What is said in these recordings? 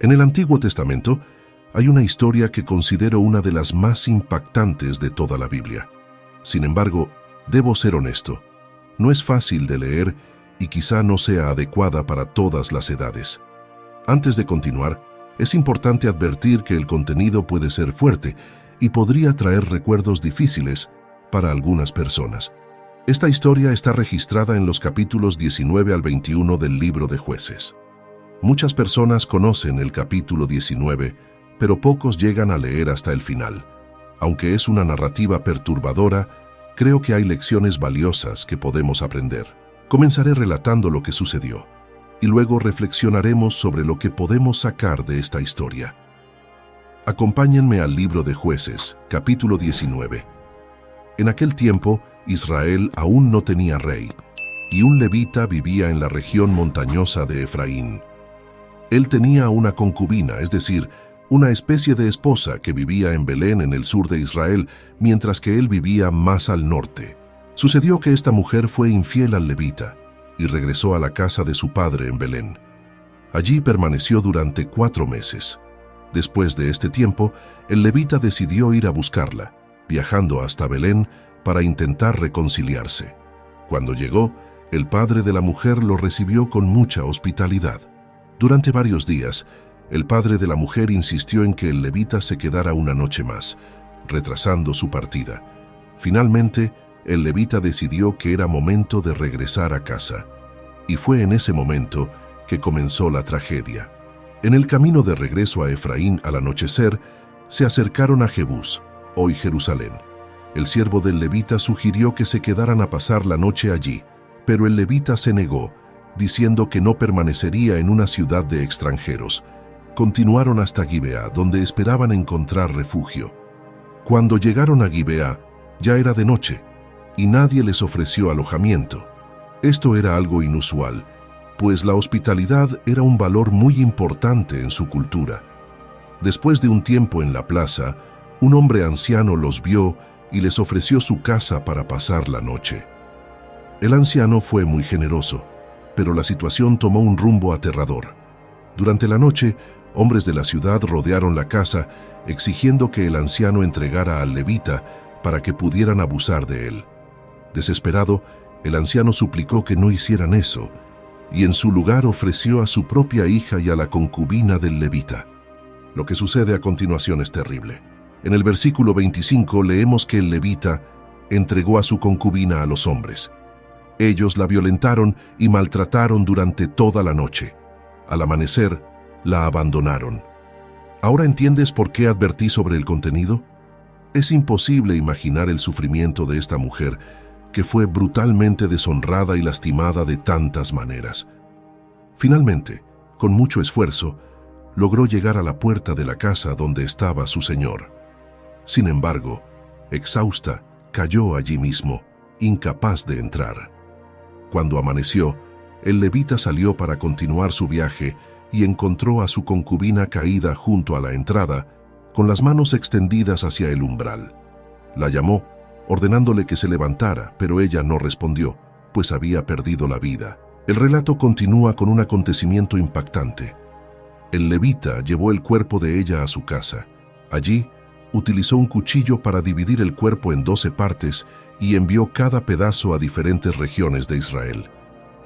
En el Antiguo Testamento hay una historia que considero una de las más impactantes de toda la Biblia. Sin embargo, debo ser honesto, no es fácil de leer y quizá no sea adecuada para todas las edades. Antes de continuar, es importante advertir que el contenido puede ser fuerte y podría traer recuerdos difíciles para algunas personas. Esta historia está registrada en los capítulos 19 al 21 del libro de Jueces. Muchas personas conocen el capítulo 19, pero pocos llegan a leer hasta el final. Aunque es una narrativa perturbadora, creo que hay lecciones valiosas que podemos aprender. Comenzaré relatando lo que sucedió, y luego reflexionaremos sobre lo que podemos sacar de esta historia. Acompáñenme al libro de Jueces, capítulo 19. En aquel tiempo, Israel aún no tenía rey, y un levita vivía en la región montañosa de Efraín. Él tenía una concubina, es decir, una especie de esposa que vivía en Belén en el sur de Israel, mientras que él vivía más al norte. Sucedió que esta mujer fue infiel al levita y regresó a la casa de su padre en Belén. Allí permaneció durante 4 meses. Después de este tiempo, el levita decidió ir a buscarla, viajando hasta Belén para intentar reconciliarse. Cuando llegó, el padre de la mujer lo recibió con mucha hospitalidad. Durante varios días, el padre de la mujer insistió en que el levita se quedara una noche más, retrasando su partida. Finalmente, el levita decidió que era momento de regresar a casa, y fue en ese momento que comenzó la tragedia. En el camino de regreso a Efraín al anochecer, se acercaron a Jebús, hoy Jerusalén. El siervo del levita sugirió que se quedaran a pasar la noche allí, pero el levita se negó, diciendo que no permanecería en una ciudad de extranjeros. Continuaron hasta Gibea, donde esperaban encontrar refugio. Cuando llegaron a Gibea, ya era de noche, y nadie les ofreció alojamiento. Esto era algo inusual, pues la hospitalidad era un valor muy importante en su cultura. Después de un tiempo en la plaza, un hombre anciano los vio y les ofreció su casa para pasar la noche. El anciano fue muy generoso, pero la situación tomó un rumbo aterrador. Durante la noche, hombres de la ciudad rodearon la casa, exigiendo que el anciano entregara al levita para que pudieran abusar de él. Desesperado, el anciano suplicó que no hicieran eso, y en su lugar ofreció a su propia hija y a la concubina del levita. Lo que sucede a continuación es terrible. En el versículo 25 leemos que el levita entregó a su concubina a los hombres. Ellos la violentaron y maltrataron durante toda la noche. Al amanecer, la abandonaron. ¿Ahora entiendes por qué advertí sobre el contenido? Es imposible imaginar el sufrimiento de esta mujer, que fue brutalmente deshonrada y lastimada de tantas maneras. Finalmente, con mucho esfuerzo, logró llegar a la puerta de la casa donde estaba su señor. Sin embargo, exhausta, cayó allí mismo, incapaz de entrar. Cuando amaneció, el levita salió para continuar su viaje y encontró a su concubina caída junto a la entrada, con las manos extendidas hacia el umbral. La llamó, ordenándole que se levantara, pero ella no respondió, pues había perdido la vida. El relato continúa con un acontecimiento impactante. El levita llevó el cuerpo de ella a su casa. Allí, utilizó un cuchillo para dividir el cuerpo en 12 partes y envió cada pedazo a diferentes regiones de Israel.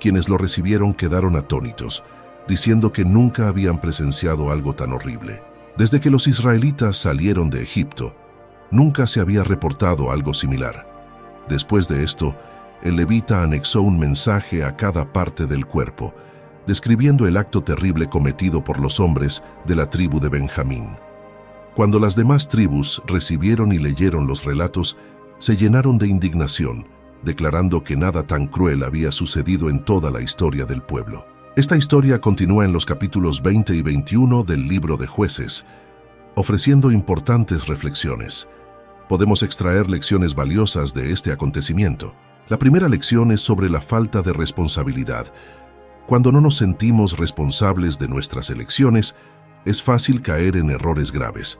Quienes lo recibieron quedaron atónitos, diciendo que nunca habían presenciado algo tan horrible. Desde que los israelitas salieron de Egipto, nunca se había reportado algo similar. Después de esto, el levita anexó un mensaje a cada parte del cuerpo, describiendo el acto terrible cometido por los hombres de la tribu de Benjamín. Cuando las demás tribus recibieron y leyeron los relatos, se llenaron de indignación, declarando que nada tan cruel había sucedido en toda la historia del pueblo. Esta historia continúa en los capítulos 20 y 21 del libro de Jueces, ofreciendo importantes reflexiones. Podemos extraer lecciones valiosas de este acontecimiento. La primera lección es sobre la falta de responsabilidad. Cuando no nos sentimos responsables de nuestras elecciones, es fácil caer en errores graves.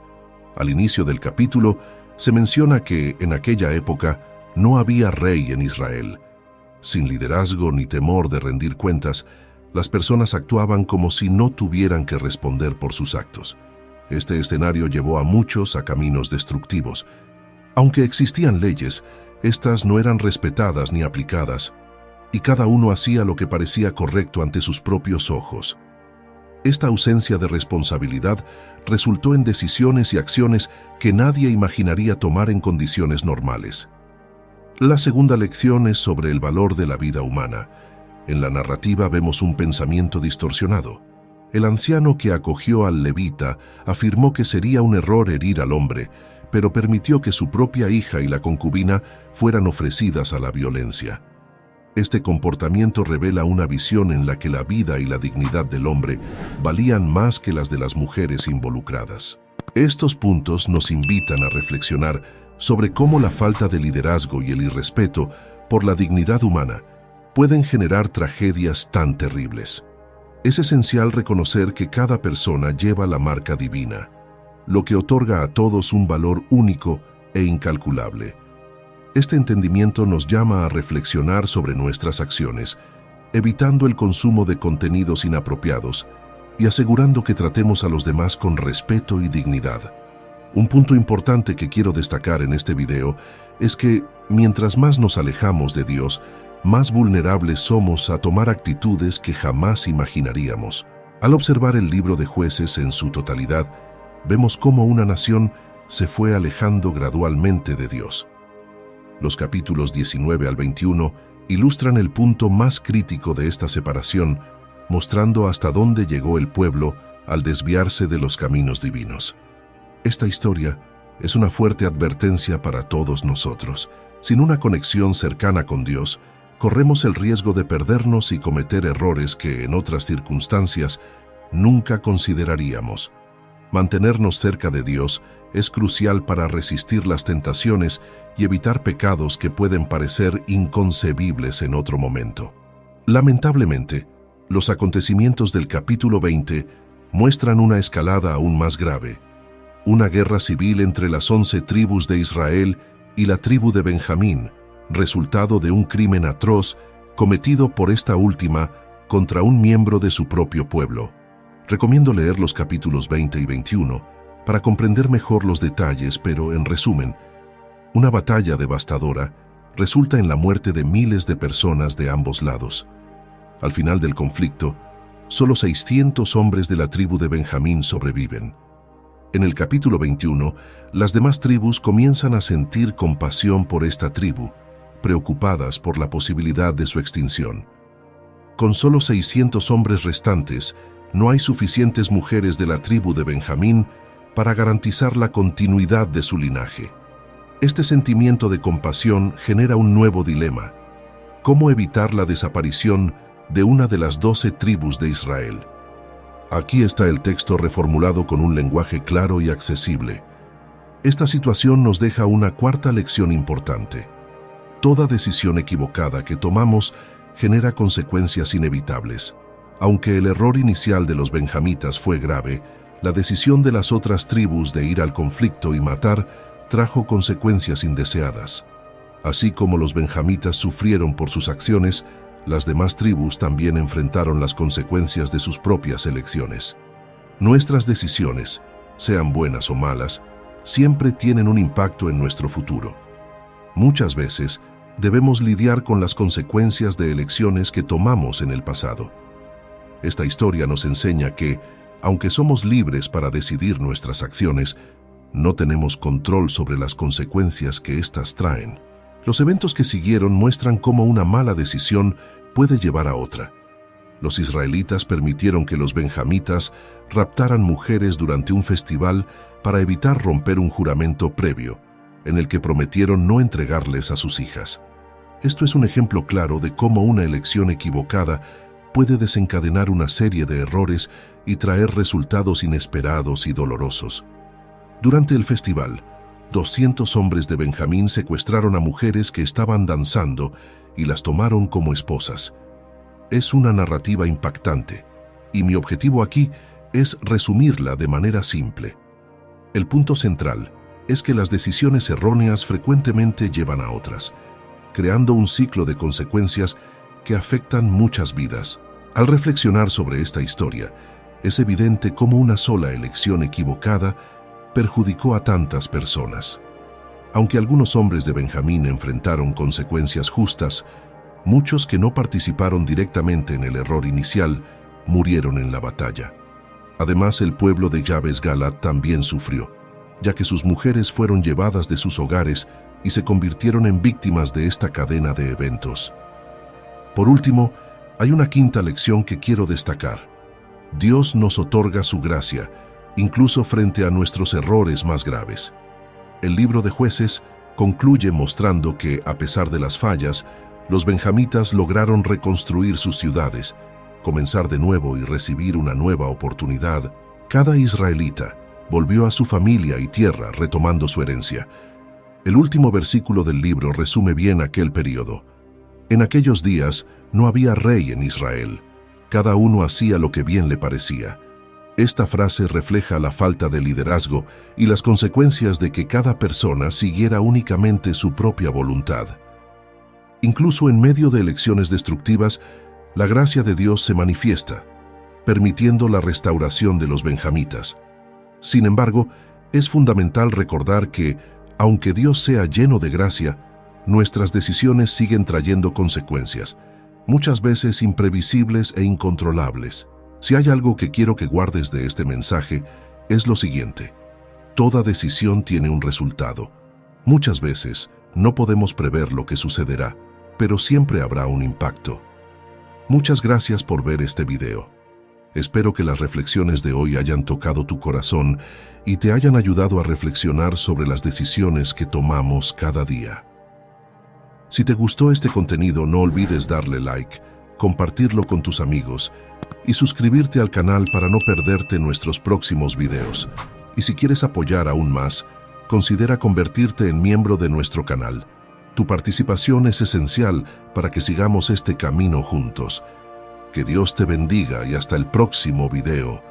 Al inicio del capítulo, se menciona que en aquella época no había rey en Israel. Sin liderazgo ni temor de rendir cuentas, Las personas actuaban como si no tuvieran que responder por sus actos. Este escenario llevó a muchos a caminos destructivos. Aunque existían leyes, estas no eran respetadas ni aplicadas, y cada uno hacía lo que parecía correcto ante sus propios ojos. Esta ausencia de responsabilidad resultó en decisiones y acciones que nadie imaginaría tomar en condiciones normales. La segunda lección es sobre el valor de la vida humana. En la narrativa vemos un pensamiento distorsionado. El anciano que acogió al levita afirmó que sería un error herir al hombre, pero permitió que su propia hija y la concubina fueran ofrecidas a la violencia. Este comportamiento revela una visión en la que la vida y la dignidad del hombre valían más que las de las mujeres involucradas. Estos puntos nos invitan a reflexionar sobre cómo la falta de liderazgo y el irrespeto por la dignidad humana pueden generar tragedias tan terribles. Es esencial reconocer que cada persona lleva la marca divina, lo que otorga a todos un valor único e incalculable. Este entendimiento nos llama a reflexionar sobre nuestras acciones, evitando el consumo de contenidos inapropiados y asegurando que tratemos a los demás con respeto y dignidad. Un punto importante que quiero destacar en este video es que, mientras más nos alejamos de Dios, más vulnerables somos a tomar actitudes que jamás imaginaríamos. Al observar el libro de Jueces en su totalidad, vemos cómo una nación se fue alejando gradualmente de Dios. Los capítulos 19 al 21 ilustran el punto más crítico de esta separación, mostrando hasta dónde llegó el pueblo al desviarse de los caminos divinos. Esta historia es una fuerte advertencia para todos nosotros. Sin una conexión cercana con Dios, corremos el riesgo de perdernos y cometer errores que en otras circunstancias nunca consideraríamos. Mantenernos cerca de Dios es crucial para resistir las tentaciones y evitar pecados que pueden parecer inconcebibles en otro momento. Lamentablemente, los acontecimientos del capítulo 20 muestran una escalada aún más grave, una guerra civil entre las 11 tribus de Israel y la tribu de Benjamín, resultado de un crimen atroz cometido por esta última contra un miembro de su propio pueblo. Recomiendo leer los capítulos 20 y 21 para comprender mejor los detalles, pero en resumen, una batalla devastadora resulta en la muerte de miles de personas de ambos lados. Al final del conflicto, solo 600 hombres de la tribu de Benjamín sobreviven. En el capítulo 21, las demás tribus comienzan a sentir compasión por esta tribu, preocupadas por la posibilidad de su extinción. Con solo 600 hombres restantes, no hay suficientes mujeres de la tribu de Benjamín para garantizar la continuidad de su linaje. Este sentimiento de compasión genera un nuevo dilema: ¿cómo evitar la desaparición de una de las 12 tribus de Israel? Aquí está el texto reformulado con un lenguaje claro y accesible. Esta situación nos deja una cuarta lección importante. Toda decisión equivocada que tomamos genera consecuencias inevitables. Aunque el error inicial de los benjamitas fue grave, la decisión de las otras tribus de ir al conflicto y matar trajo consecuencias indeseadas. Así como los benjamitas sufrieron por sus acciones, las demás tribus también enfrentaron las consecuencias de sus propias elecciones. Nuestras decisiones, sean buenas o malas, siempre tienen un impacto en nuestro futuro. Muchas veces debemos lidiar con las consecuencias de elecciones que tomamos en el pasado. Esta historia nos enseña que, aunque somos libres para decidir nuestras acciones, no tenemos control sobre las consecuencias que éstas traen. Los eventos que siguieron muestran cómo una mala decisión puede llevar a otra. Los israelitas permitieron que los benjamitas raptaran mujeres durante un festival para evitar romper un juramento previo, en el que prometieron no entregarles a sus hijas. Esto es un ejemplo claro de cómo una elección equivocada puede desencadenar una serie de errores y traer resultados inesperados y dolorosos. Durante el festival, 200 hombres de Benjamín secuestraron a mujeres que estaban danzando y las tomaron como esposas. Es una narrativa impactante, y mi objetivo aquí es resumirla de manera simple. El punto central es que las decisiones erróneas frecuentemente llevan a otras, creando un ciclo de consecuencias que afectan muchas vidas, Al reflexionar sobre esta historia, es evidente cómo una sola elección equivocada perjudicó a tantas personas. Aunque algunos hombres de Benjamín enfrentaron consecuencias justas, muchos que no participaron directamente en el error inicial murieron en la batalla. Además, el pueblo de Yabes Galat también sufrió, ya que sus mujeres fueron llevadas de sus hogares y se convirtieron en víctimas de esta cadena de eventos. Por último, hay una quinta lección que quiero destacar. Dios nos otorga su gracia, incluso frente a nuestros errores más graves. El libro de Jueces concluye mostrando que, a pesar de las fallas, los benjamitas lograron reconstruir sus ciudades, comenzar de nuevo y recibir una nueva oportunidad. Cada israelita volvió a su familia y tierra retomando su herencia. El último versículo del libro resume bien aquel periodo. En aquellos días no había rey en Israel. Cada uno hacía lo que bien le parecía. Esta frase refleja la falta de liderazgo y las consecuencias de que cada persona siguiera únicamente su propia voluntad. Incluso en medio de elecciones destructivas, la gracia de Dios se manifiesta, permitiendo la restauración de los benjamitas. Sin embargo, es fundamental recordar que, aunque Dios sea lleno de gracia, nuestras decisiones siguen trayendo consecuencias, muchas veces imprevisibles e incontrolables. Si hay algo que quiero que guardes de este mensaje, es lo siguiente: toda decisión tiene un resultado. Muchas veces no podemos prever lo que sucederá, pero siempre habrá un impacto. Muchas gracias por ver este video. Espero que las reflexiones de hoy hayan tocado tu corazón y te hayan ayudado a reflexionar sobre las decisiones que tomamos cada día. Si te gustó este contenido, no olvides darle like, compartirlo con tus amigos y suscribirte al canal para no perderte nuestros próximos videos. Y si quieres apoyar aún más, considera convertirte en miembro de nuestro canal. Tu participación es esencial para que sigamos este camino juntos. Que Dios te bendiga y hasta el próximo video.